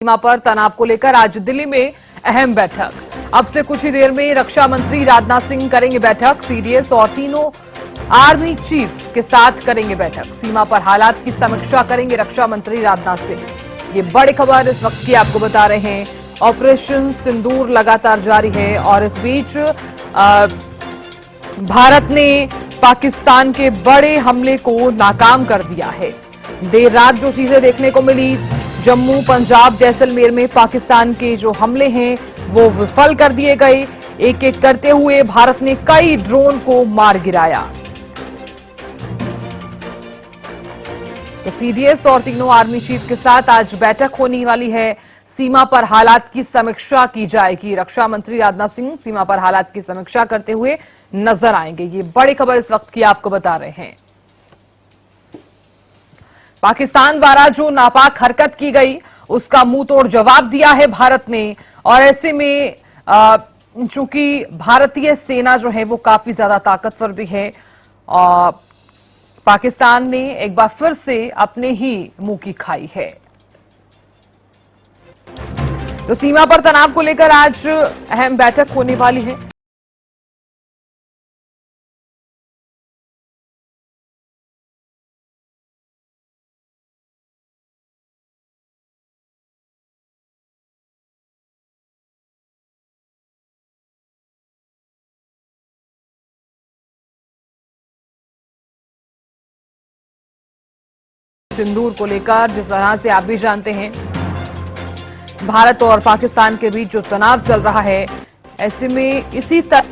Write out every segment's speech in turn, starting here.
सीमा पर तनाव को लेकर आज दिल्ली में अहम बैठक। अब से कुछ ही देर में रक्षा मंत्री राजनाथ सिंह करेंगे बैठक। सीडीएस और तीनों आर्मी चीफ के साथ करेंगे बैठक। सीमा पर हालात की समीक्षा करेंगे रक्षा मंत्री राजनाथ सिंह। ये बड़ी खबर इस वक्त की आपको बता रहे हैं। ऑपरेशन सिंदूर लगातार जारी है और इस बीच भारत ने पाकिस्तान के बड़े हमले को नाकाम कर दिया है। देर रात जो चीजें देखने को मिली, जम्मू, पंजाब, जैसलमेर में पाकिस्तान के जो हमले हैं वो विफल कर दिए गए। एक एक करते हुए भारत ने कई ड्रोन को मार गिराया। तो सीडीएस और तीनों आर्मी चीफ के साथ आज बैठक होने वाली है। सीमा पर हालात की समीक्षा की जाएगी। रक्षा मंत्री राजनाथ सिंह सीमा पर हालात की समीक्षा करते हुए नजर आएंगे। ये बड़ी खबर इस वक्त की आपको बता रहे हैं। पाकिस्तान द्वारा जो नापाक हरकत की गई उसका मुंह तोड़ जवाब दिया है भारत ने। और ऐसे में चूंकि भारतीय सेना जो है वो काफी ज्यादा ताकतवर भी है, पाकिस्तान ने एक बार फिर से अपने ही मुंह की खाई है। तो सीमा पर तनाव को लेकर आज अहम बैठक होने वाली है। सिंदूर को लेकर जिस तरह से आप भी जानते हैं भारत और पाकिस्तान के बीच जो तनाव चल रहा है, ऐसे में इसी तरह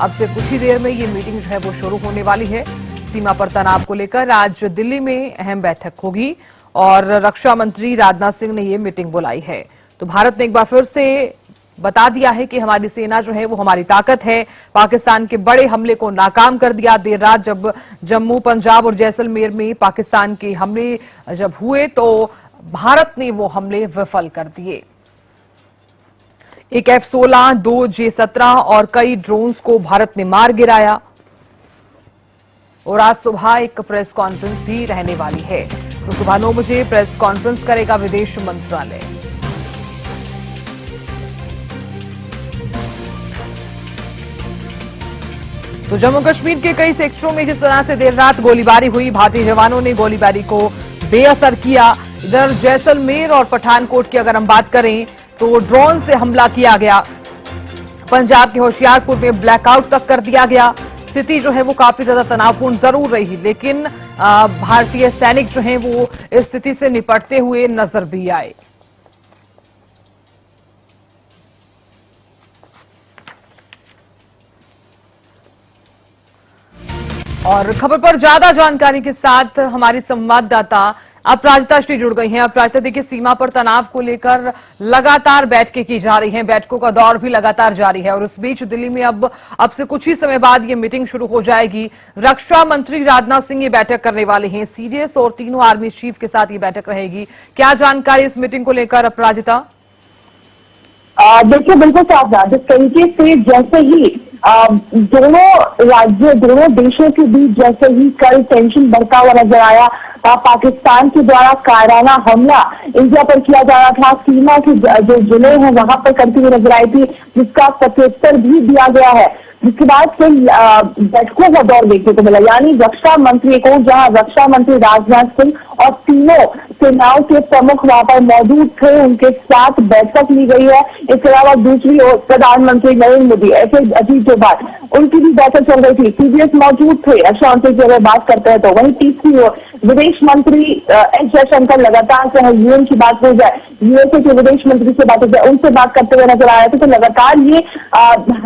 अब से कुछ ही देर में ये मीटिंग जो है वो शुरू होने वाली है। सीमा पर तनाव को लेकर आज दिल्ली में अहम बैठक होगी और रक्षा मंत्री राजनाथ सिंह ने ये मीटिंग बुलाई है। तो भारत ने एक बार फिर से बता दिया है कि हमारी सेना जो है वो हमारी ताकत है। पाकिस्तान के बड़े हमले को नाकाम कर दिया। देर रात जब जम्मू, पंजाब और जैसलमेर में पाकिस्तान के हमले जब हुए तो भारत ने वो हमले विफल कर दिए। एक F-16, 2 J-17 और कई ड्रोन्स को भारत ने मार गिराया। और आज सुबह एक प्रेस कॉन्फ्रेंस भी रहने वाली है। तो सुबह 9 बजे प्रेस कॉन्फ्रेंस करेगा विदेश मंत्रालय। तो जम्मू कश्मीर के कई सेक्टरों में जिस तरह से देर रात गोलीबारी हुई, भारतीय जवानों ने गोलीबारी को बेअसर किया। इधर जैसलमेर और पठानकोट की अगर हम बात करें तो ड्रोन से हमला किया गया। पंजाब के होशियारपुर में ब्लैकआउट तक कर दिया गया। स्थिति जो है वो काफी ज्यादा तनावपूर्ण जरूर रही, लेकिन भारतीय सैनिक जो हैं वो इस स्थिति से निपटते हुए नजर भी आए। और खबर पर ज्यादा जानकारी के साथ हमारी संवाददाता अपराजिता श्री जुड़ गई हैं। अपराजिता, देखिए सीमा पर तनाव को लेकर लगातार बैठकें की जा रही हैं, बैठकों का दौर भी लगातार जारी है और इस बीच दिल्ली में अब से कुछ ही समय बाद ये मीटिंग शुरू हो जाएगी। रक्षा मंत्री राजनाथ सिंह ये बैठक करने वाले हैं। सीडीएस और तीनों आर्मी चीफ के साथ ये बैठक रहेगी। क्या जानकारी इस मीटिंग को लेकर अपराजिता? देखिए, बिल्कुल साफ बात, जिस तरीके से जैसे ही दोनों राज्यों, दोनों देशों के बीच जैसे ही कल टेंशन बढ़ता हुआ नजर आया, पाकिस्तान के द्वारा कायराना हमला इंडिया पर किया जा रहा था, सीमा के जो जिले हैं वहां पर करती हुई नजर आई थी, जिसका प्रत्युत्तर भी दिया गया है। जिसके बाद फिर बैठकों का दौर देखने को मिला, यानी रक्षा मंत्री को, जहां रक्षा मंत्री राजनाथ सिंह और तीनों सेनाओं के प्रमुख वहां पर मौजूद थे, उनके साथ बैठक ली गई है। इसके अलावा दूसरी ओर प्रधानमंत्री नरेंद्र मोदी, ऐसे अजीत जोबाल, उनकी भी बैठक चल रही थी। सीडीएस मौजूद थे। रक्षा मंत्री की अगर बात करते हैं तो वहीं तीसरी ओर विदेश मंत्री एस जयशंकर लगातार चाहे यूएन की बात हो जाए, यूएसए के विदेश मंत्री से बात हो जाए, उनसे बात करते हुए नजर आ रहे थे। तो लगातार ये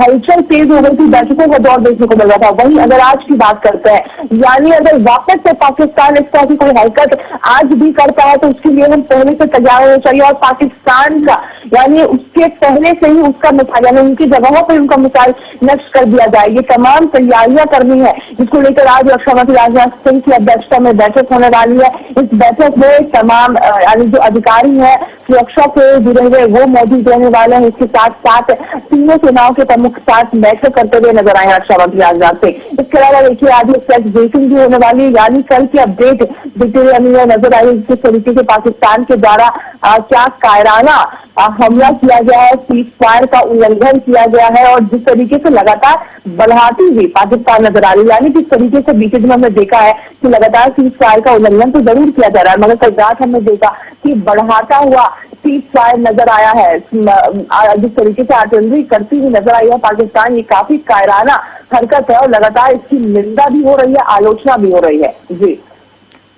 हलचल तेज हो गई थी, बैठकों का दौर देखने को मिल रहा था। वहीं अगर आज की बात करते हैं, यानी अगर वापस से पाकिस्तान इस तरह की कोई हरकत आज भी करता है तो उसके लिए हम पहले से तैयार होना चाहिए और पाकिस्तान का, यानी उसके पहले से ही उसका मिसाइल, यानी उनकी जगहों पर उनका मिसाइल नष्ट कर दिया जाए, ये तमाम तैयारियां करनी है, जिसको लेकर आज रक्षा मंत्री राजनाथ सिंह की अध्यक्षता में बैठक होने वाली है। इस बैठक में तमाम यानी जो अधिकारी है, सुरक्षा से जुड़े हुए, वो मौजूद रहने वाले हैं। इसके साथ साथ तीनों सेनाओं के प्रमुख साथ बैठक करते करते हुए नजर आए रक्षा मंत्री राजनाथ सिंह। इसके अलावा देखिए आज एक प्रेस ब्रीफिंग भी होने वाली है, यानी कल की अपडेट देते हुए हमें नजर आई किस तरीके से पाकिस्तान के द्वारा क्या कायराना हमला किया गया है, सीज फायर का उल्लंघन किया गया है और जिस तरीके से लगातार बढ़ाती हुई पाकिस्तान नजर आ रही है। यानी किस तरीके से बीते दिनों में देखा है कि लगातार सीज फायर का उल्लंघन तो जरूर किया जा रहा है, मगर कल रात हमने देखा कि बढ़ाता हुआ सीज फायर नजर आया है। जिस तरीके से आर्टिलरी करती हुई नजर आई है पाकिस्तान, ये काफी कायराना हरकत है और लगातार इसकी निंदा भी हो रही है, आलोचना भी हो रही है। जी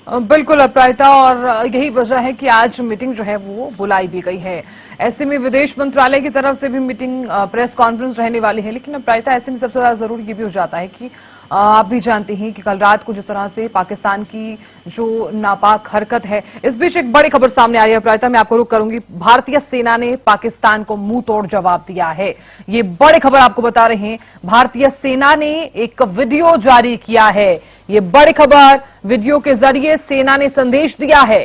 बिल्कुल अपराजिता, और यही वजह है कि आज मीटिंग जो है वो बुलाई भी गई है। ऐसे में विदेश मंत्रालय की तरफ से भी मीटिंग प्रेस कॉन्फ्रेंस रहने वाली है। लेकिन अपराजिता, ऐसे में सबसे ज्यादा जरूरी ये भी हो जाता है कि आप भी जानते हैं कि कल रात को जिस तरह से पाकिस्तान की जो नापाक हरकत है, इस बीच एक बड़ी खबर सामने आ रही है अपराजिता, मैं आपको रुक करूंगी। भारतीय सेना ने पाकिस्तान को मुंह तोड़ जवाब दिया है। ये बड़ी खबर आपको बता रहे हैं, भारतीय सेना ने एक वीडियो जारी किया है। ये बड़ी खबर, वीडियो के जरिए सेना ने संदेश दिया है।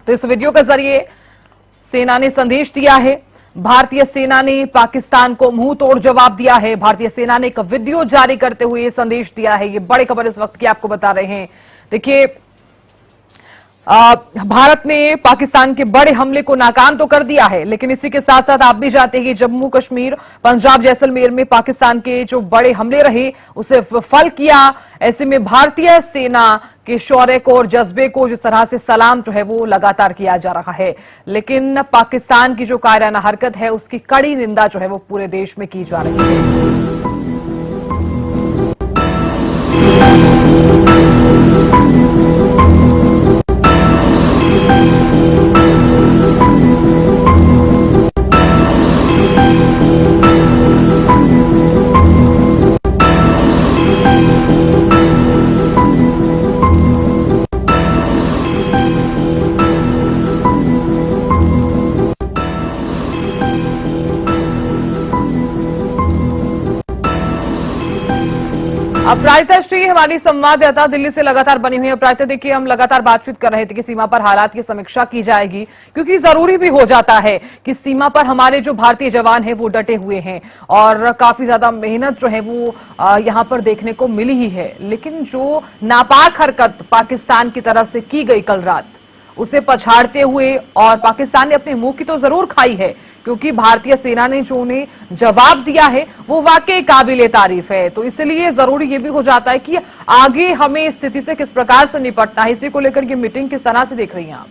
तो इस वीडियो के जरिए सेना ने संदेश दिया है, भारतीय सेना ने पाकिस्तान को मुंह तोड़ जवाब दिया है। भारतीय सेना ने एक वीडियो जारी करते हुए ये संदेश दिया है। ये बड़ी खबर इस वक्त की आपको बता रहे हैं। देखिए, भारत ने पाकिस्तान के बड़े हमले को नाकाम तो कर दिया है, लेकिन इसी के साथ साथ आप भी जानते हैं कि जम्मू कश्मीर, पंजाब, जैसलमेर में पाकिस्तान के जो बड़े हमले रहे उसे फल किया। ऐसे में भारतीय सेना के शौर्य को और जज्बे को जिस तरह से सलाम जो है वो लगातार किया जा रहा है, लेकिन पाकिस्तान की जो कायराना हरकत है उसकी कड़ी निंदा जो है वो पूरे देश में की जा रही है। अपराजिता श्री हमारी संवाददाता दिल्ली से लगातार बनी हुई है। अपराजिता, देखिए हम लगातार बातचीत कर रहे थे कि सीमा पर हालात की समीक्षा की जाएगी, क्योंकि जरूरी भी हो जाता है कि सीमा पर हमारे जो भारतीय जवान हैं वो डटे हुए हैं और काफी ज्यादा मेहनत जो है वो यहां पर देखने को मिली ही है। लेकिन जो नापाक हरकत पाकिस्तान की तरफ से की गई कल रात, उसे पछाड़ते हुए, और पाकिस्तान ने अपने मुंह की तो जरूर खाई है, क्योंकि भारतीय सेना ने जो उन्हें जवाब दिया है वो वाकई काबिले तारीफ है। तो इसलिए जरूरी ये भी हो जाता है कि आगे हमें इस स्थिति से किस प्रकार से निपटना है। इसी को लेकर ये मीटिंग किस तरह से देख रही हैं आप?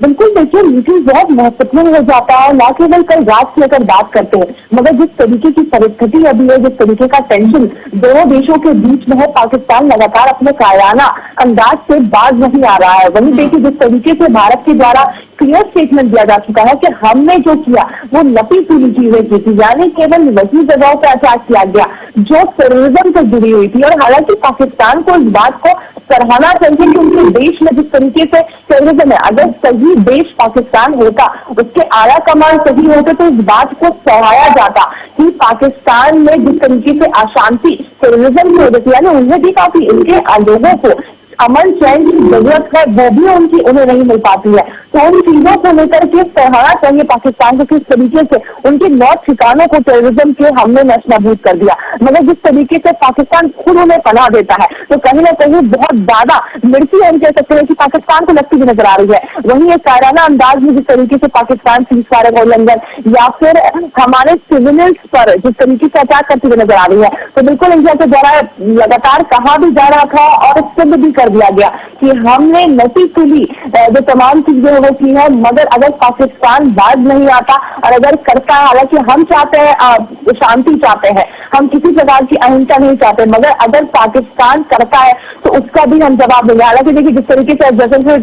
बिल्कुल, देखिए मीटिंग बहुत महत्वपूर्ण हो जाता है। न केवल कल रात की अगर बात करते हैं, मगर जिस तरीके की परिस्थिति अभी है, जिस तरीके का टेंशन दोनों देशों के बीच में है, पाकिस्तान लगातार अपने कायराना अंदाज से बाज नहीं आ रहा है। वहीं देखिए जिस तरीके से भारत के द्वारा क्लियर स्टेटमेंट दिया जा चुका है कि हमने जो किया वो नपी तुली चीजें की थी, यानी केवल वही जगहों पर अटैक किया गया जो टेररिज्म से जुड़ी हुई थी। और हालांकि पाकिस्तान को इस बात को सराहना चाहिए कि उनके देश में जिस तरीके से टेररिज्म है, अगर सही देश पाकिस्तान होता, उसके आला कमान सही होते, तो इस बात को सराहाया जाता कि पाकिस्तान में जिस तरीके से अशांति टेररिज्म की वजह से, यानी उन्हें भी काफी इनके लोगों को अमन चैन की जरूरत है, वो भी उन्हें नहीं मिल पाती है। तो उन चीजों को लेकर के सराहना चाहिए पाकिस्तान को, किस तरीके से उनके 9 ठिकानों को टेररिज्म के हमले ने नष्ट कर दिया। मगर जिस तरीके से पाकिस्तान खुद उन्हें पनाह देता है, तो कहीं ना कहीं बहुत ज्यादा मिर्ची हम कह सकते हैं कि पाकिस्तान को लगती हुई नजर आ रही है। वहीं एक कायराना अंदाज में जिस तरीके से पाकिस्तान सीज़फायर का उल्लंघन या फिर हमारे सिविलियंस पर जिस तरीके से अटैक करती हुई नजर आ रही है, तो बिल्कुल इंडिया के द्वारा लगातार कहा भी जा रहा था और सिद्ध भी दिया गया कि हमने नपी तुली जो तमाम चीजें वो की है। मगर अगर पाकिस्तान बाज नहीं आता और अगर करता है, हालांकि हम चाहते हैं शांति चाहते हैं, हम किसी प्रकार की अहिंसा नहीं चाहते, मगर अगर पाकिस्तान करता है तो उसका भी हम जवाब देंगे। हालांकि देखिए जिस तरीके से जैसे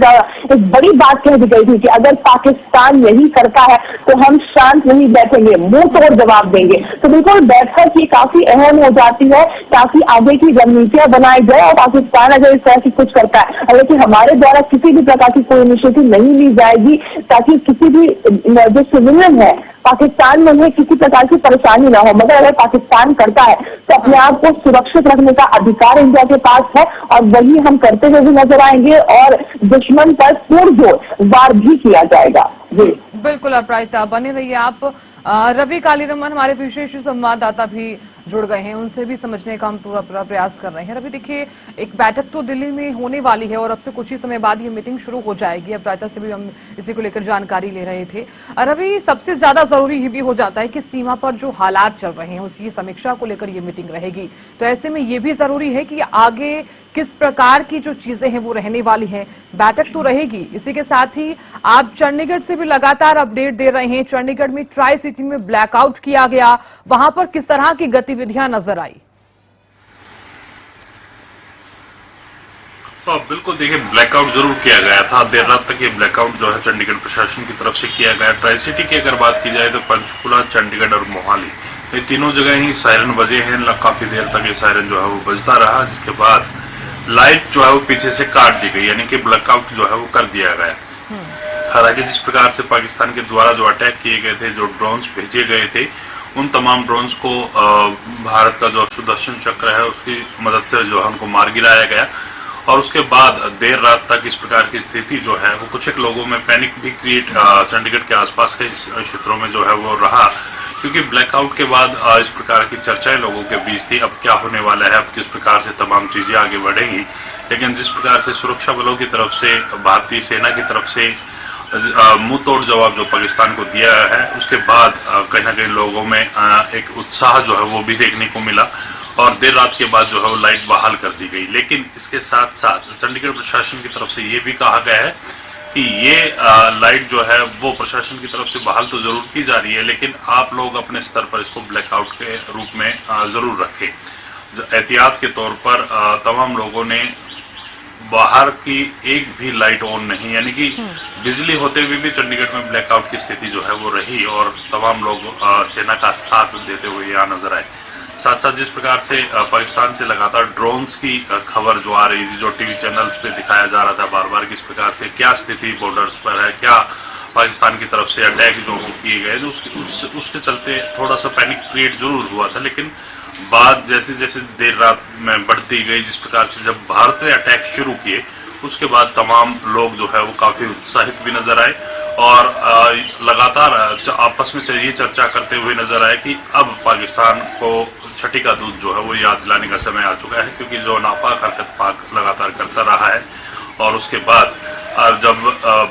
एक बड़ी बात कह दी गई थी कि अगर पाकिस्तान यही करता है तो हम शांत नहीं बैठेंगे, मुंह तोड़ जवाब देंगे। तो बिल्कुल बैठक ये काफी अहम हो जाती है ताकि आगे की रणनीतियां बनाई जाए। और पाकिस्तान अगर इस तरह की कुछ करता है, हालांकि हमारे द्वारा किसी भी प्रकार की कोई इनिशिएटिव नहीं ली जाएगी ताकि किसी भी जो सिविलियन है पाकिस्तान में उन्हें किसी प्रकार की परेशानी ना हो। मगर अगर पाकिस्तान करता है तो अपने आप को सुरक्षित रखने का अधिकार इंडिया के पास है और वही हम करते हुए भी नजर आएंगे और दुश्मन पर पुरजोर वार भी किया जाएगा। जी बिल्कुल अपराजिता, बने रहिए आप। रवि कालीरमन हमारे विशेष संवाददाता भी जुड़ गए हैं, उनसे भी समझने का हम पूरा प्रयास कर रहे हैं। रवि देखिए, एक बैठक तो दिल्ली में होने वाली है और अब से कुछ ही समय बाद ये मीटिंग शुरू हो जाएगी। अब प्रातः से भी हम इसी को लेकर जानकारी ले रहे थे। रवि, सबसे ज्यादा जरूरी ये भी हो जाता है कि सीमा पर जो हालात चल रहे हैं उसकी समीक्षा को लेकर ये मीटिंग रहेगी, तो ऐसे में ये भी जरूरी है कि आगे किस प्रकार की जो चीजें हैं वो रहने वाली हैं। बैठक तो रहेगी, इसी के साथ ही आप चंडीगढ़ से भी लगातार अपडेट दे रहे हैं। चंडीगढ़ में ट्राई सिटी में ब्लैकआउट किया गया, वहां पर किस तरह की गतिविधियां नजर आई? तो बिल्कुल देखिए, ब्लैकआउट जरूर किया गया था। देर रात तक ये ब्लैकआउट जो है चंडीगढ़ प्रशासन की तरफ से किया गया। ट्राई सिटी की अगर बात की जाए तो पंचकुला, चंडीगढ़ और मोहाली, ये तीनों जगह ही सायरन बजे हैं। काफी देर तक ये सायरन जो है वो बजता रहा, जिसके बाद लाइट जो है वो पीछे से काट दी गई, यानी कि ब्लैकआउट जो है वो कर दिया गया। हालांकि जिस प्रकार से पाकिस्तान के द्वारा जो अटैक किए गए थे, जो ड्रोन्स भेजे गए थे, उन तमाम ड्रोन्स को भारत का जो सुदर्शन चक्र है उसकी मदद से जो है उनको मार गिराया गया। और उसके बाद देर रात तक इस प्रकार की स्थिति जो है वो कुछ एक लोगों में पैनिक भी क्रिएट चंडीगढ़ के आसपास के क्षेत्रों में जो है वो रहा, क्योंकि ब्लैकआउट के बाद इस प्रकार की चर्चाएं लोगों के बीच थी, अब क्या होने वाला है, अब किस प्रकार से तमाम चीजें आगे बढ़ेंगी। लेकिन जिस प्रकार से सुरक्षा बलों की तरफ से, भारतीय सेना की तरफ से मुंह तोड़ जवाब जो पाकिस्तान को दिया है, उसके बाद कहीं ना कहीं लोगों में एक उत्साह जो है वो भी देखने को मिला और देर रात के बाद जो है वो लाइट बहाल कर दी गई। लेकिन इसके साथ साथ चंडीगढ़ प्रशासन की तरफ से ये भी कहा गया है कि ये लाइट जो है वो प्रशासन की तरफ से बहाल तो जरूर की जा रही है, लेकिन आप लोग अपने स्तर पर इसको ब्लैकआउट के रूप में जरूर रखें। एहतियात के तौर पर तमाम लोगों ने बाहर की एक भी लाइट ऑन नहीं, यानी कि बिजली होते हुए भी चंडीगढ़ में ब्लैकआउट की स्थिति जो है वो रही और तमाम लोग सेना का साथ देते हुए यहाँ नजर आए। साथ साथ जिस प्रकार से पाकिस्तान से लगातार ड्रोन्स की खबर जो आ रही थी, जो टीवी चैनल्स पे दिखाया जा रहा था बार बार, किस प्रकार से क्या स्थिति बॉर्डर्स पर है, क्या पाकिस्तान की तरफ से अटैक जो किए गए तो उसके चलते थोड़ा सा पैनिक क्रिएट जरूर हुआ था। लेकिन बात जैसे जैसे देर रात में बढ़ती गई, जिस प्रकार से जब भारत ने अटैक शुरू किए उसके बाद तमाम लोग जो है वो काफी उत्साहित भी नजर आए और लगातार आपस में ये चर्चा करते हुए नजर आए कि अब पाकिस्तान को छठी का दूध जो है वो याद दिलाने का समय आ चुका है, क्योंकि जो नापाक हरकत पाक लगातार करता रहा है और उसके बाद जब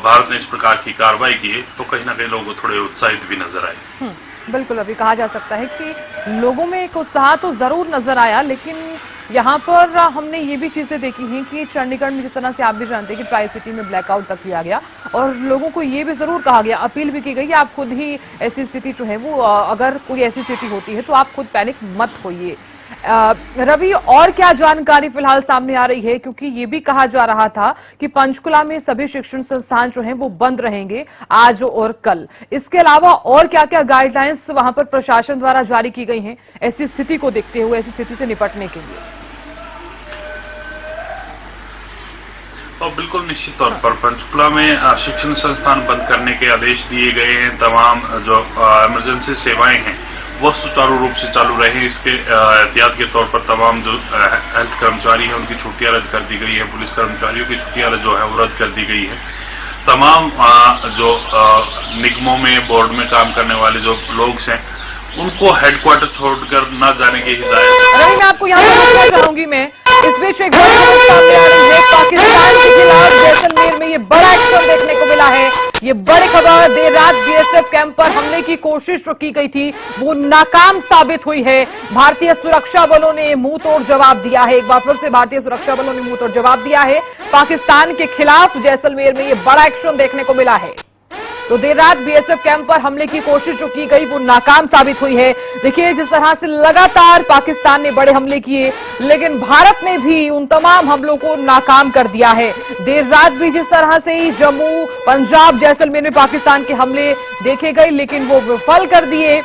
भारत ने इस प्रकार की कार्रवाई की तो कहीं ना कहीं लोग थोड़े उत्साहित भी नजर आए। बिल्कुल, अभी कहा जा सकता है कि लोगों में एक उत्साह तो जरूर नजर आया, लेकिन यहाँ पर हमने ये भी चीजें देखी हैं कि चंडीगढ़ में जिस तरह से आप भी जानते हैं कि ट्राई सिटी में ब्लैकआउट तक किया गया और लोगों को ये भी जरूर कहा गया, अपील भी की गई कि आप खुद ही ऐसी स्थिति जो है वो अगर कोई ऐसी स्थिति होती है तो आप खुद पैनिक मत होइए। रवि, और क्या जानकारी फिलहाल सामने आ रही है, क्योंकि ये भी कहा जा रहा था कि पंचकुला में सभी शिक्षण संस्थान जो हैं वो बंद रहेंगे आज और कल। इसके अलावा और क्या क्या गाइडलाइंस वहां पर प्रशासन द्वारा जारी की गई हैं ऐसी स्थिति को देखते हुए, ऐसी स्थिति से निपटने के लिए? और बिल्कुल निश्चित तौर पर पंचकुला में शिक्षण संस्थान बंद करने के आदेश दिए गए हैं। तमाम जो इमरजेंसी सेवाएं हैं वो सुचारू रूप से चालू रहे, इसके एहतियात के तौर पर तमाम जो हेल्थ कर्मचारी हैं उनकी छुट्टियां रद्द कर दी गई है, पुलिस कर्मचारियों की छुट्टियां जो है वो रद्द कर दी गई है। तमाम जो निगमों में, बोर्ड में काम करने वाले जो लोग हैं उनको हेडक्वार्टर छोड़कर न जाने की हिदायत। रवि, मैं आपको यहाँ पर चाहूंगी मैं इस बीच एक बड़ी खबर सामने आ रही है। पाकिस्तान के खिलाफ जैसलमेर में ये बड़ा एक्शन देखने को मिला है। ये बड़ी खबर, देर रात बीएसएफ कैंप पर हमले की कोशिश जो की गई थी वो नाकाम साबित हुई है। भारतीय सुरक्षा बलों ने मुंह तोड़ जवाब दिया है। एक बार फिर से भारतीय सुरक्षा बलों ने मुंह तोड़ जवाब दिया है। पाकिस्तान के खिलाफ जैसलमेर में ये बड़ा एक्शन देखने को मिला है। तो देर रात बीएसएफ कैंप पर हमले की कोशिश जो की गई वो नाकाम साबित हुई है। देखिए, जिस तरह से लगातार पाकिस्तान ने बड़े हमले किए, लेकिन भारत ने भी उन तमाम हमलों को नाकाम कर दिया है। देर रात भी जिस तरह से जम्मू, पंजाब, जैसलमेर में पाकिस्तान के हमले देखे गए, लेकिन वो विफल कर दिए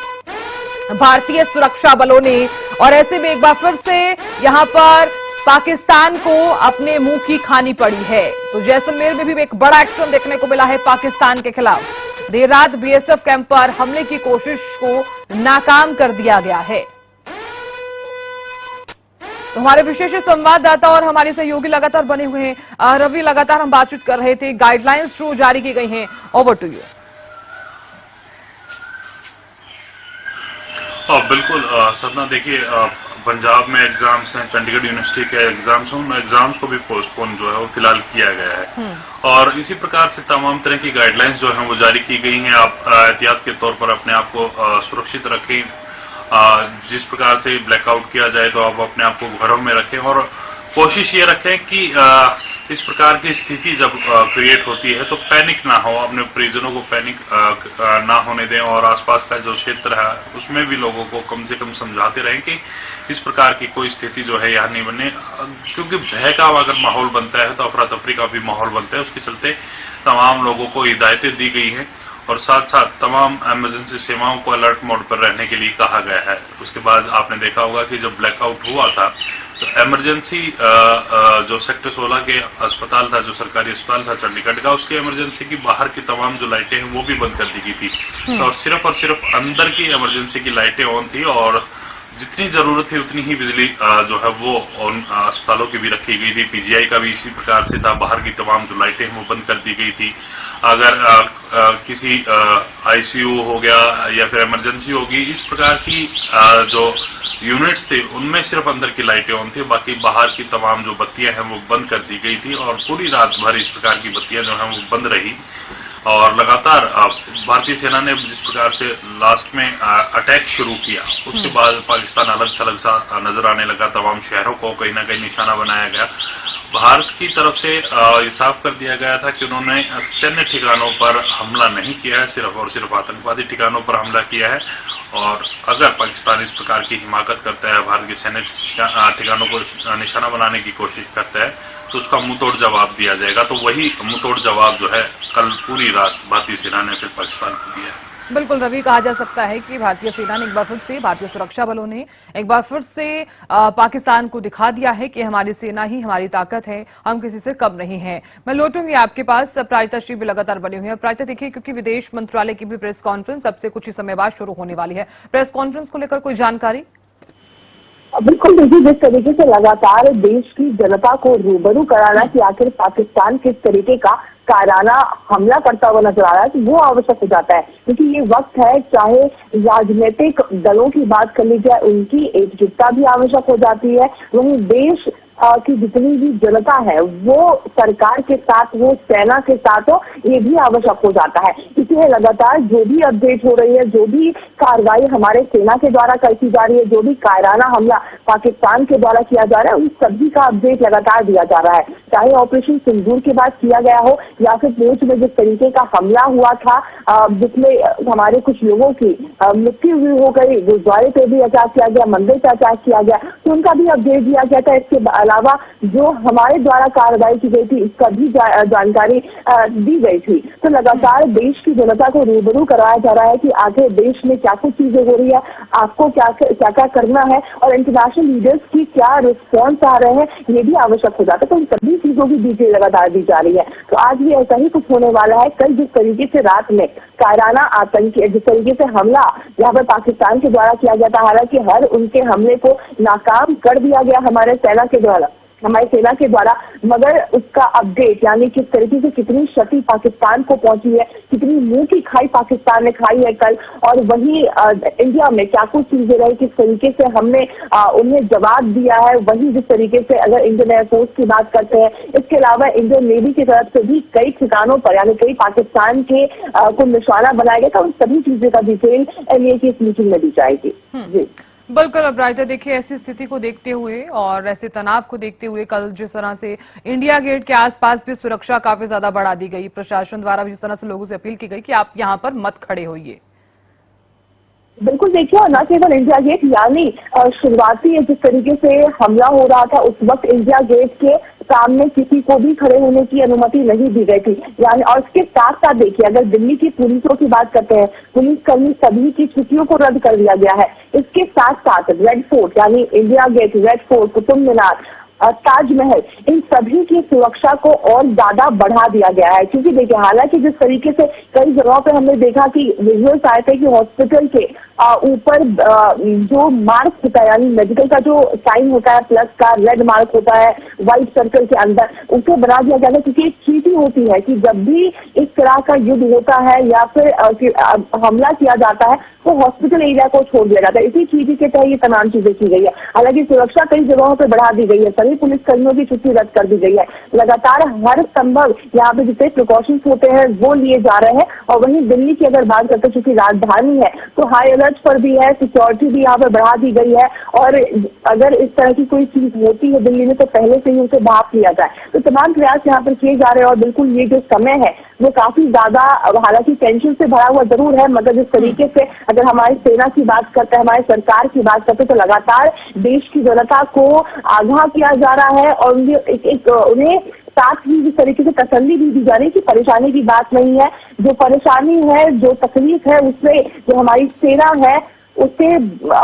भारतीय सुरक्षा बलों ने। और ऐसे में एक बार फिर से यहां पर पाकिस्तान को अपने मुंह की खानी पड़ी है। तो जैसलमेर में भी एक बड़ा एक्शन देखने को मिला है पाकिस्तान के खिलाफ। देर रात बीएसएफ कैंप पर हमले की कोशिश को नाकाम कर दिया गया है। तो हमारे विशेष संवाददाता और हमारे सहयोगी लगातार बने हुए हैं। रवि, लगातार हम बातचीत कर रहे थे, गाइडलाइंस जो जारी की गई हैं, ओवर टू यू। बिल्कुल सपना देखिए, पंजाब में एग्जाम्स हैं, चंडीगढ़ यूनिवर्सिटी के एग्जाम्स हैं, उन एग्जाम्स को भी पोस्टपोन जो है वो फिलहाल किया गया है। और इसी प्रकार से तमाम तरह की गाइडलाइंस जो हैं वो जारी की गई हैं। आप एहतियात के तौर पर अपने आप को सुरक्षित रखें। जिस प्रकार से ब्लैकआउट किया जाए तो आप अपने आप को घरों में रखें और कोशिश ये रखें कि इस प्रकार की स्थिति जब क्रिएट होती है तो पैनिक ना हो, अपने परिजनों को पैनिक ना होने दें और आसपास का जो क्षेत्र है उसमें भी लोगों को कम से कम समझाते रहें कि इस प्रकार की कोई स्थिति जो है यहाँ नहीं बने, क्योंकि भय का अगर माहौल बनता है तो अफरा तफरी का भी माहौल बनता है। उसके चलते तमाम लोगों को हिदायतें दी गई हैं और साथ साथ तमाम इमरजेंसी सेवाओं को अलर्ट मोड पर रहने के लिए कहा गया है। उसके बाद आपने देखा होगा कि जब ब्लैकआउट हुआ था तो इमरजेंसी जो सेक्टर 16 के अस्पताल था, जो सरकारी अस्पताल था चंडीगढ़ का, उसके इमरजेंसी की बाहर की तमाम जो लाइटें हैं वो भी बंद कर दी गई थी और सिर्फ अंदर की इमरजेंसी की लाइटें ऑन थी और जितनी जरूरत थी उतनी ही बिजली जो है वो उन अस्पतालों की भी रखी गई थी। पीजीआई का भी इसी प्रकार से था, बाहर की तमाम जो लाइटें हैं वो बंद कर दी गई थी। अगर किसी आईसीयू हो गया या फिर इमरजेंसी होगी, इस प्रकार की जो यूनिट्स थे उनमें सिर्फ अंदर की लाइटें ऑन थी, बाकी बाहर की तमाम जो बत्तियां हैं वो बंद कर दी गई थी और पूरी रात भर इस प्रकार की बत्तियां जो हैं वो बंद रही। और लगातार भारतीय सेना ने जिस प्रकार से लास्ट में अटैक शुरू किया उसके बाद पाकिस्तान अलग थलग सा नजर आने लगा। तमाम शहरों को कहीं ना कहीं निशाना बनाया गया। भारत की तरफ से ये साफ कर दिया गया था कि उन्होंने सैन्य ठिकानों पर हमला नहीं किया है, सिर्फ और सिर्फ आतंकवादी ठिकानों पर हमला किया है। और अगर पाकिस्तान इस प्रकार की हिमाकत करता है, भारत के सैन्य ठिकानों को निशाना बनाने की कोशिश करता है तो उसका मुंहतोड़ जवाब दिया जाएगा। तो वही मुंहतोड़ जवाब जो है कल पूरी रात भारतीय सेना ने फिर पाकिस्तान को दिया है। बिल्कुल रवि, कहा जा सकता है कि भारतीय सेना ने एक बार फिर से, भारतीय सुरक्षा बलों ने एक बार फिर से पाकिस्तान को दिखा दिया है कि हमारी सेना ही हमारी ताकत है, हम किसी से कम नहीं हैं। मैं लौटूंगी आपके पास। प्रायिता श्री भी लगातार बनी हुई है। प्रायिता देखिए, क्योंकि विदेश मंत्रालय की भी प्रेस कॉन्फ्रेंस अब से कुछ ही समय बाद शुरू होने वाली है, प्रेस कॉन्फ्रेंस को लेकर कोई जानकारी? बिल्कुल देखिए, जिस तरीके से लगातार देश की जनता को रूबरू कराना कि आखिर पाकिस्तान किस तरीके का कायराना हमला करता हुआ नजर आ रहा है, तो वो आवश्यक हो जाता है। क्योंकि ये वक्त है, चाहे राजनीतिक दलों की बात कर ली जाए, उनकी एकजुटता भी आवश्यक हो जाती है। वहीं देश की जितनी भी जनता है वो सरकार के साथ, वो सेना के साथ हो, ये भी आवश्यक हो जाता है। इसलिए लगातार जो भी अपडेट हो रही है, जो भी कार्रवाई हमारे सेना के द्वारा की जा रही है, जो भी कायराना हमला पाकिस्तान के द्वारा किया जा रहा है, उन सभी का अपडेट लगातार दिया जा रहा है। चाहे ऑपरेशन सिंदूर के बाद किया गया हो या फिर पूंछ में जिस तरीके का हमला हुआ था, जिसमें हमारे कुछ लोगों की मृत्यु भी हो गई, गुरुद्वारे पे भी अटैक किया गया, मंदिर पे अटैक किया गया, तो उनका भी अपडेट दिया गया था। इसके अलावा जो हमारे द्वारा कार्रवाई की गई थी इसका भी जानकारी दी गई थी। तो लगातार देश की जनता को रूबरू कराया जा रहा है कि आगे देश में क्या कुछ चीजें हो रही है, आपको क्या क्या करना है और इंटरनेशनल लीडर्स की क्या रिस्पॉन्स आ रहे हैं, ये भी आवश्यक हो जाता है। तो इन सभी चीजों की डिटेल लगातार दी जा रही है। तो आज भी ऐसा ही कुछ होने वाला है। कल जिस तरीके से रात में कायराना आतंकी, जिस तरीके से हमला यहाँ पर पाकिस्तान के द्वारा किया गया था, हालांकि हर उनके हमले को नाकाम कर दिया गया हमारे सेना के द्वारा, मगर उसका अपडेट यानी किस तरीके से कितनी क्षति पाकिस्तान को पहुंची है, कितनी मुंह की खाई पाकिस्तान ने खाई है कल, और वहीं इंडिया में क्या कुछ चीजें रही, किस तरीके से हमने उन्हें जवाब दिया है। वहीं जिस तरीके से अगर इंडियन एयरफोर्स की बात करते हैं, इसके अलावा इंडियन नेवी की तरफ से भी कई ठिकानों पर यानी कई पाकिस्तान के को निशाना बनाया गया था, उन सभी चीजें का डिटेल एनए की इस मीटिंग में दी जाएगी। जी बिल्कुल। अब रायता देखिए, ऐसी स्थिति को देखते हुए और ऐसे तनाव को देखते हुए कल जिस तरह से इंडिया गेट के आसपास भी सुरक्षा काफी ज्यादा बढ़ा दी गई, प्रशासन द्वारा भी जिस तरह से लोगों से अपील की गई कि आप यहां पर मत खड़े होइए। बिल्कुल देखिए, और न केवल इंडिया गेट यानी शुरुआती जिस तरीके से हमला हो रहा था उस वक्त इंडिया गेट के सामने किसी को भी खड़े होने की अनुमति नहीं दी गई थी। यानी और इसके साथ साथ देखिए, अगर दिल्ली की पुलिसों की बात करते हैं, पुलिसकर्मी सभी की छुट्टियों को रद्द कर दिया गया है। इसके साथ साथ रेड फोर्ट यानी India Gate, Red Fort, Qutub Minar, Taj Mahal, इन सभी की सुरक्षा को और ज्यादा बढ़ा दिया गया है। क्योंकि देखिए, हालांकि जिस तरीके से कई जगहों पे हमने देखा कि विजुअल्स आए थे कि हॉस्पिटल के ऊपर जो मार्क होता है, यानी मेडिकल का जो साइन होता है, प्लस का रेड मार्क होता है व्हाइट सर्कल के अंदर, उसे बना दिया गया है। क्योंकि एक चीटी होती है कि जब भी इस तरह का युद्ध होता है या फिर हमला किया जाता है तो हॉस्पिटल एरिया को छोड़ दिया जाता है। इसी चीटी के तहत ये तमाम चीजें की गई है। हालांकि सुरक्षा कई जगहों पर बढ़ा दी गई है, सभी पुलिस कर्मियों की छुट्टी रद्द कर दी गई है। लगातार हर संभव यहाँ पे जितने प्रिकॉशंस होते हैं वो लिए जा रहे हैं। और वहीं दिल्ली की अगर बात करते हैं, चूंकि राजधानी है तो हाई अलर्ट पर भी है, सिक्योरिटी भी यहाँ पे बढ़ा दी गई है। और अगर इस तरह की कोई चीज होती है दिल्ली में तो पहले से ही उसे भाप लिया जाए। तो तमाम प्रयास यहाँ पर किए जा रहे हैं। और बिल्कुल ये जो समय है वो काफी ज्यादा, हालांकि टेंशन से भरा हुआ जरूर है, मगर जिस तरीके से अगर हमारी सेना की बात करते हैं, हमारे सरकार की बात करते हैं, तो लगातार देश की जनता को आगाह किया जा रहा है और उन्हें साथ ही जिस तरीके से तसल्ली भी दी जा रही है कि परेशानी की बात नहीं है। जो परेशानी है, जो तकलीफ है, उससे जो हमारी सेना है उससे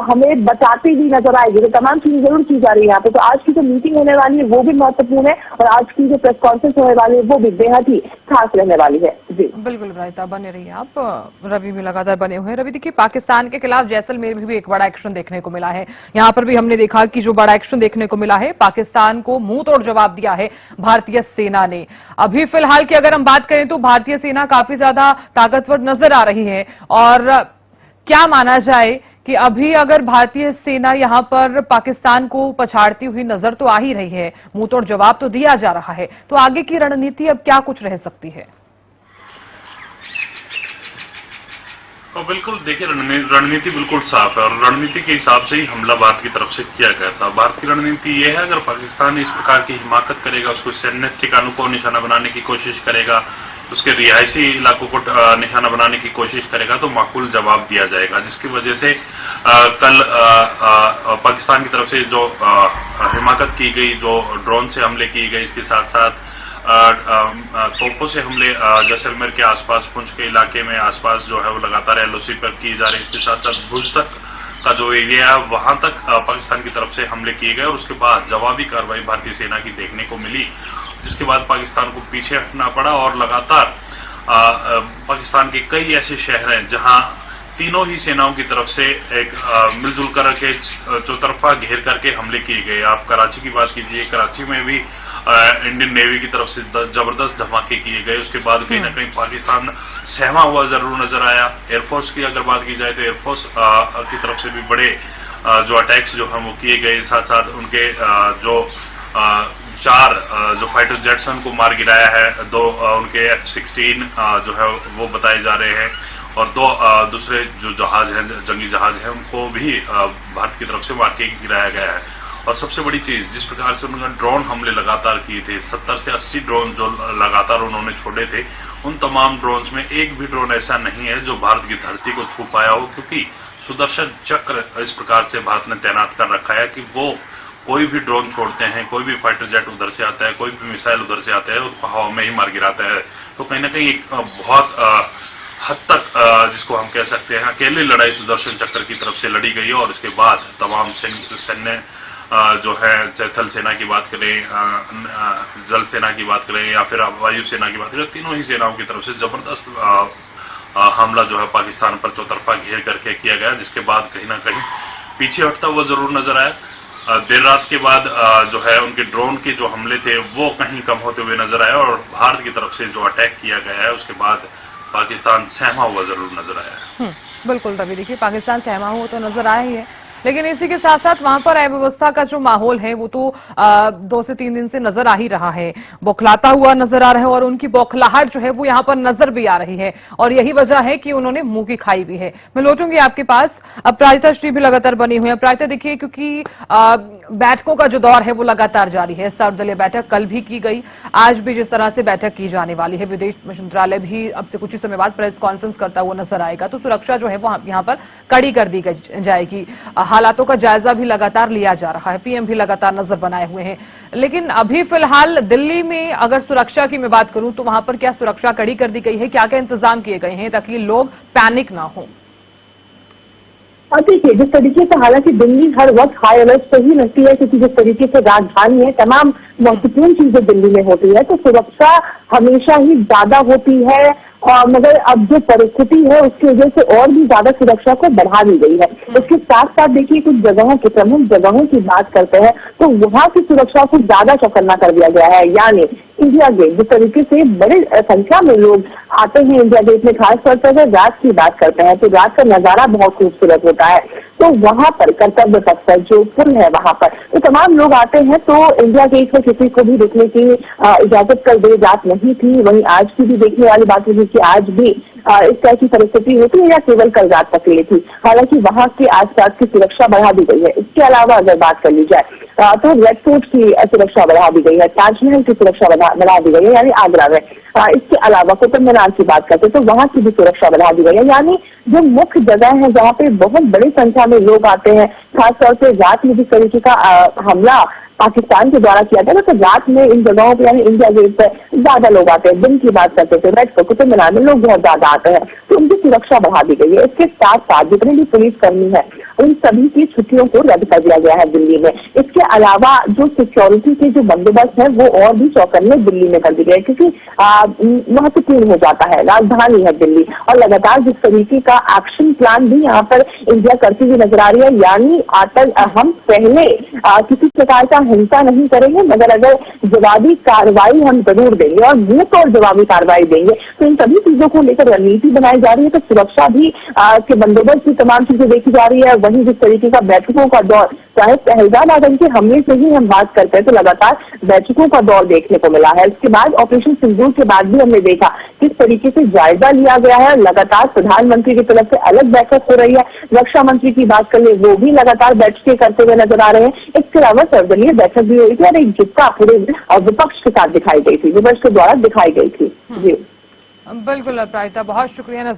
हमें बचाती भी नजर आएगी। तो तमाम चीजें जरूर की जा रही है यहाँ पे। तो आज की जो मीटिंग होने वाली है वो भी महत्वपूर्ण है और आज की जो प्रेस कॉन्फ्रेंस होने वाली है वो भी बेहद ही खास रहने वाली है। जी बिल्कुल रायता, बने रहिए आप। रवि भी लगातार बने हुए हैं। रवि, देखिए, पाकिस्तान के खिलाफ जैसलमेर में भी एक बड़ा एक्शन देखने को मिला है। यहाँ पर भी हमने देखा कि जो बड़ा एक्शन देखने को मिला है, पाकिस्तान को मुंह तोड़ जवाब दिया है भारतीय सेना ने। अभी फिलहाल की अगर हम बात करें तो भारतीय सेना काफी ज्यादा ताकतवर नजर आ रही है। और क्या माना जाए कि अभी अगर भारतीय सेना यहां पर पाकिस्तान को पछाड़ती हुई नजर तो आ ही रही है, मुंहतोड़ जवाब तो दिया जा रहा है, तो आगे की रणनीति अब क्या कुछ रह सकती है? तो बिल्कुल देखिए, रणनीति बिल्कुल साफ है और रणनीति के हिसाब से ही हमला भारत की तरफ से किया गया था। भारत की रणनीति ये है, अगर पाकिस्तान इस प्रकार की हिमाकत करेगा, उसको सैन्य ठिकानों को निशाना बनाने की कोशिश करेगा, उसके रिहायशी इलाकों को निशाना बनाने की कोशिश करेगा, तो माकूल जवाब दिया जाएगा। जिसकी वजह से कल पाकिस्तान की तरफ से जो हिमाकत की गई, जो ड्रोन से हमले किए गए, इसके साथ साथ तोपों से हमले जैसलमेर के आसपास, पुंछ के इलाके में आसपास जो है वो लगातार एलओसी पर किए जा रहे हैं। इसके साथ साथ भुज तक का जो एरिया है वहां तक पाकिस्तान की तरफ से हमले किए गए और उसके बाद जवाबी कार्रवाई भारतीय सेना की देखने को मिली, जिसके बाद पाकिस्तान को पीछे हटना पड़ा। और लगातार पाकिस्तान के कई ऐसे शहर हैं जहां तीनों ही सेनाओं की तरफ से एक मिलजुल कर के चौतरफा घेर करके हमले किए गए। आप कराची की बात कीजिए, कराची में भी इंडियन नेवी की तरफ से जबरदस्त धमाके किए गए। उसके बाद कहीं ना कहीं पाकिस्तान सहमा हुआ जरूर नजर आया। एयरफोर्स की अगर बात की जाए तो एयरफोर्स की तरफ से भी बड़े जो अटैक्स जो हैं वो किए गए। साथ साथ उनके जो 4 जो फाइटर जेट्स हैं उनको मार गिराया है। 2 उनके F-16 जो है वो बताए जा रहे हैं और 2 दूसरे जो जहाज हैं, जंगी जहाज हैं, उनको भी भारत की तरफ से मार के गिराया गया है। और सबसे बड़ी चीज, जिस प्रकार से उन्होंने ड्रोन हमले लगातार किए थे, 70 से 80 ड्रोन जो लगातार उन्होंने छोड़े थे, उन तमाम ड्रोन्स में एक भी ड्रोन ऐसा नहीं है जो भारत की धरती को छू पाया हो। क्योंकि सुदर्शन चक्र इस प्रकार से भारत ने तैनात कर रखा है कि वो कोई भी ड्रोन छोड़ते हैं, कोई भी फाइटर जेट उधर से आता है, कोई भी मिसाइल उधर से आता है, उसको हवा में ही मार गिराता है। तो कहीं ना कहीं एक बहुत हद तक जिसको हम कह सकते हैं अकेली लड़ाई सुदर्शन चक्र की तरफ से लड़ी गई है। और इसके बाद तमाम सैन्य जो है, चाहे थल सेना की बात करें, जल सेना की बात करें या फिर वायु सेना की बात करें, तीनों ही सेनाओं की तरफ से जबरदस्त हमला जो है पाकिस्तान पर चौतरफा घेर करके किया गया। जिसके बाद कहीं ना कहीं पीछे हटता हुआ जरूर नजर आया। देर रात के बाद जो है उनके ड्रोन के जो हमले थे वो कहीं कम होते हुए नजर आए और भारत की तरफ से जो अटैक किया गया है उसके बाद पाकिस्तान सहमा हुआ जरूर नजर आया। बिल्कुल रवि, देखिए, पाकिस्तान सहमा हुआ तो नजर आया ही है, लेकिन इसी के साथ साथ वहां पर अव्यवस्था का जो माहौल है वो तो 2 से 3 दिन से नजर आ ही रहा है, बौखलाता हुआ नजर आ रहा है और उनकी बौखलाहट जो है वो यहाँ पर नजर भी आ रही है। और यही वजह है कि उन्होंने मुंह की खाई भी है। मैं लौटूंगी आपके पास। अब प्रायता श्री भी लगातार बनी हुई है। प्रायता, देखिए, क्योंकि बैठकों का जो दौर है वो लगातार जारी है। सर्वदलीय बैठक कल भी की गई, आज भी जिस तरह से बैठक की जाने वाली है, विदेश मंत्रालय भी अब से कुछ ही समय बाद प्रेस कॉन्फ्रेंस करता हुआ नजर आएगा। तो सुरक्षा जो है वो यहाँ पर कड़ी कर दी जाएगी। हालातों का जायजा भी लगातार लिया जा रहा है, पीएम भी लगातार नजर बनाए हुए हैं। लेकिन अभी फिलहाल दिल्ली में अगर सुरक्षा की मैं बात करूं तो वहां पर क्या सुरक्षा कड़ी कर दी गई है, क्या क्या इंतजाम किए गए हैं ताकि लोग पैनिक ना हो? और देखिए, जिस तरीके से हालांकि दिल्ली हर वक्त हाई अलर्ट पर ही रहती है, क्योंकि जिस तरीके से राजधानी है, तमाम महत्वपूर्ण चीजें दिल्ली में होती है, तो सुरक्षा हमेशा ही ज्यादा होती है। और मगर अब जो परिस्थिति है उसकी वजह से और भी ज्यादा सुरक्षा को बढ़ा दी गई है। उसके साथ साथ देखिए, कुछ जगहों की, प्रमुख जगहों की बात करते हैं तो वहां की सुरक्षा को ज्यादा चौकन्ना कर दिया गया है। यानी इंडिया गेट, जिस तरीके से बड़ी संख्या में लोग आते हैं इंडिया गेट में, खासतौर पर अगर रात की बात करते हैं तो रात का नजारा बहुत खूबसूरत होता है। तो वहां पर कर्तव्य पथ पर जो पुल है वहां पर तो तमाम लोग आते हैं, तो इंडिया गेट पर किसी को भी रुकने की इजाजत कल देर रात नहीं थी। वहीं आज की भी देखने वाली बात होगी कि आज भी इस तरह की परिस्थिति होती है या केवल कल रात तक के लिए थी। हालांकि वहां के आसपास की सुरक्षा बढ़ा दी गई है। इसके अलावा अगर बात कर ली जाए तो रेड फोर्ट की सुरक्षा बढ़ा दी गई है, ताजमहल की सुरक्षा बढ़ा दी गई है यानी आगरा में। इसके अलावा कुतुब मीनार की बात करते हैं तो वहां की भी सुरक्षा बढ़ा दी गई है। यानी जो मुख्य जगह है जहाँ पे बहुत बड़ी संख्या में लोग आते हैं, खासतौर से रात में जिस तरीके का हमला पाकिस्तान के द्वारा किया गया, तो रात में इन जगहों पर यानी इंडिया गेट पर ज्यादा लोग आते हैं। दिन की बात करते थे रेड फोर्ट, कुतुब मीनार में लोग बहुत ज्यादा आते हैं, तो उनकी सुरक्षा बढ़ा दी गई है। इसके साथ साथ जितने भी पुलिसकर्मी है उन सभी की छुट्टियों को रद्द कर दिया गया है दिल्ली में। इसके अलावा जो सिक्योरिटी के जो बंदोबस्त है वो और भी चौकन्ने दिल्ली में कर दिए गए, क्योंकि महत्वपूर्ण हो जाता है, राजधानी है दिल्ली। और लगातार जिस तरीके का एक्शन प्लान भी यहाँ पर इंडिया करती हुई नजर आ रही है, यानी हम पहले किसी प्रकार का हिंसा नहीं करेंगे, मगर अगर जवाबी कार्रवाई हम जरूर देंगे और मुंह तोड़ जवाबी कार्रवाई देंगे। तो इन सभी चीजों को लेकर रणनीति बनाई जा रही है। तो सुरक्षा भी के बंदोबस्त की तमाम चीजें देखी जा रही है। वहीं जिस तरीके का बैठकों का दौर, चाहे पहलगाम आतंक के हमले से ही हम बात करते हैं तो लगातार बैठकों का दौर देखने को मिला है। इसके बाद ऑपरेशन सिंदूर के बाद भी हमने देखा किस तरीके से जायजा लिया गया है। लगातार प्रधानमंत्री की तरफ से अलग बैठक हो रही है, रक्षा मंत्री की बात कर ले वो भी लगातार बैठकें करते हुए नजर आ रहे हैं। इसके अलावा सर्वदलीय बैठक भी हुई थी और एक एकजुटता पूरे विपक्ष के साथ दिखाई गई थी, विपक्ष के द्वारा दिखाई गई थी। जी बिल्कुल अपराजिता, बहुत शुक्रिया नजर